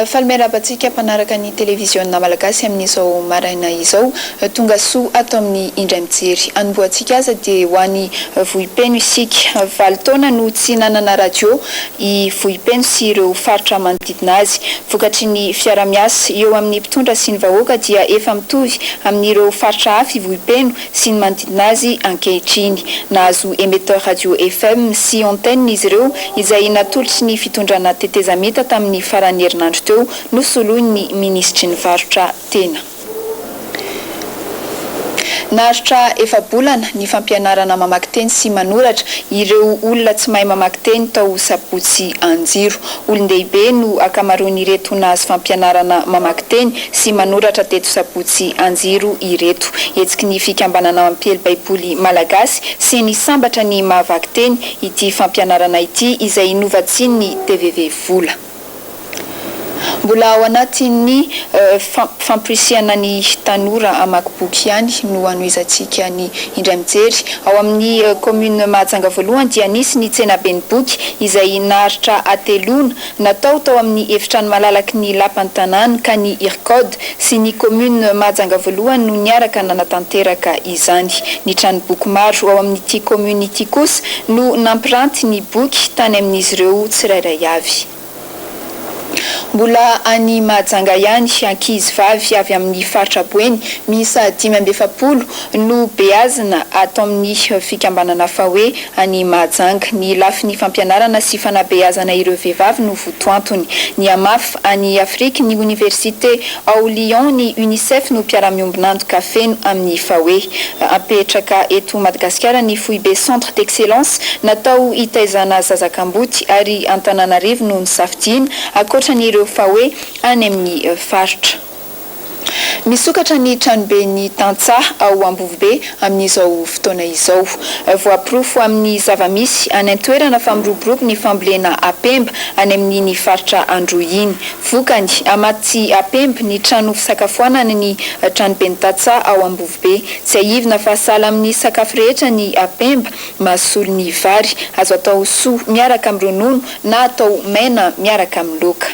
falmerabatsika mpanaraka ny televisionna malagasy amin'izao maraina izao tonga soa ato amin'ny indray mijery anomboantsika aza dia ho an'ny vohipeno isika valo taona no tsy nanana radio i vohipeno sy ireo faritra manodidina azy vokatry ny fiara-miasa eo amin'ny mpitondra sy ny vahoaka dia efa mitovy amin'ireo faritra hafa i vohipeno sy ny manodidina azy ankehitriny nahazo émetteur radio FM sy antenne izy ireo izay natolotry ny fitondrana tetezamita tamin'ny farany herinandro teo nosoloiny ministry ny varotra tena. Naharitra efa-bolana ny fampianarana mamaky teny sy manoratra ireo olona tsy mahay mamaky teny tao Sabotsy Anjiro. Olon-dehibe no akamaroan'ireto nahazo fampianarana mamaky teny sy manoratra teto Sabotsy Anjiro ireto. Hetsiky ny fikambanana ampely baiboly malagasy sy ny sambatra ny mahavaky teny ity fampianarana ity izay novatsian'ny TVV Vola. Mbola ao anatin'ny famporisiana ny tanora amaky boky ihany no anoizantsika ny indray mijery ao amin'ny commune Mahajanga voalohany dia nisy ny tsenaben'ny boky izay naharitra atelona natao tao amin'ny efitrano malalaky ny lapan'ny tanàna ka ny IRCOD sy ny commune Mahajanga voalohany no niaraka nanatanteraka izany. Ny tranoboky maro ao amin'ity commune ity kosa no nampiranty ny boky tany amin'izy ireo tsirairay avy. Mbola any Mahajanga ihany ankizy vavy avy amin'ny faritra Boeny miisa 570 no beazina ato amin'ny fikambanana fahoe any Mahajanga. Ny lafin'ny fampianarana sy fanabeazana ireo vehivavy no votoantony. Ny AMAF any Afrika ny Université ao Lyon ny UNICEF no mpiara-miombonantoka feno amin'ny fahoe. Apetraka eto Madagasikara ny Foibe Centre d'Excellence natao hitaizana zazakamboty ary Antananarivo no nisafidiana akoatran'ireo fahoe any amin'ny faritra. Misokatra ny tranobe ny Tantsaha ao Ambovobe amin'izao fotoana izao. Voaporofo amin'ny zavamisy any an-toerana famiroborobo ny fambolena Apemba any amin'ny faritra Androiny. Vokany amaty Apemba ny trano fisakafoanana ny tranobe ny Tantsaha ao Ambovobe. Tsy aivina fa sahala amin'ny sakafo rehetra ny Apemba mahasolo ny vary azo atao soa miaraka amin'ny ronono na atao mena miaraka amin'ny laoka.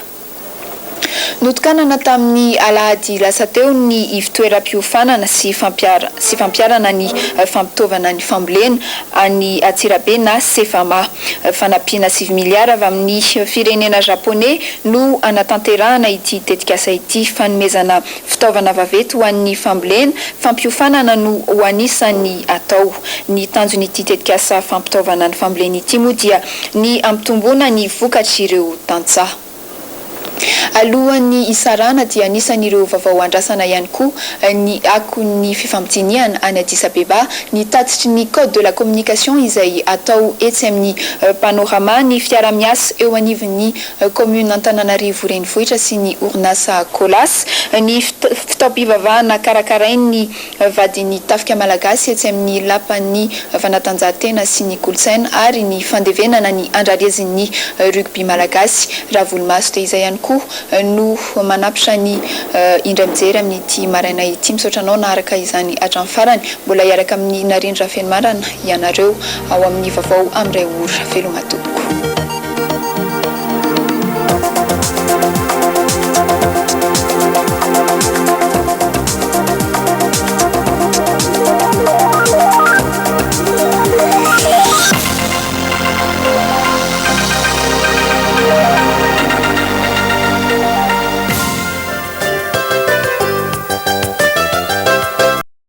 Notokanana tamin'ny alahady lasa teo ny ivitoeram-piofanana sy fampiarana ny fampitaovana ny fambolena any Atsirabe na Sefama. Fanampiana 7 miliara avy amin'ny firenena japonais no anatanterahana ity tetikasa ity fanomezana fitaovana vaventy ho an'ny fambolena fampiofanana no ho anisan'ny atao. Ny tanjon'ity tetikasa fampitaovana ny fambolena ity moa dia ny ampitomboana ny vokatr'ireo Tantsaha. Alohan'ny isarana dia anisan'ireo vaovao andrasana ihany koa ny akon'ny fifampitiniana any Addis Abeba ny tatitry ny code de la communication izay atao etsy amin'ny panorama ny fiara-miasa eo anivon'ny commune Antananarivo renivohitra sy ny orinasa Kolas ny fitaom-pivavahana karakarain'ny vadin'ny tafika malagasy etsy amin'ny lapan'ny fanatanjahantena sy ny kolotsaina ary ny fandevenana ny andrarezin'ny rugby malagasy. Ravolomaso te izay ihany koa no manapitra ny indray mijery amin'ity maraina ity misaotranao naharaka izany hatramin'ny farany mbola hiaraka amin'ny narindra feno marana ianareo ao amin'ny vaovao amin'ray ora veloma tompoko.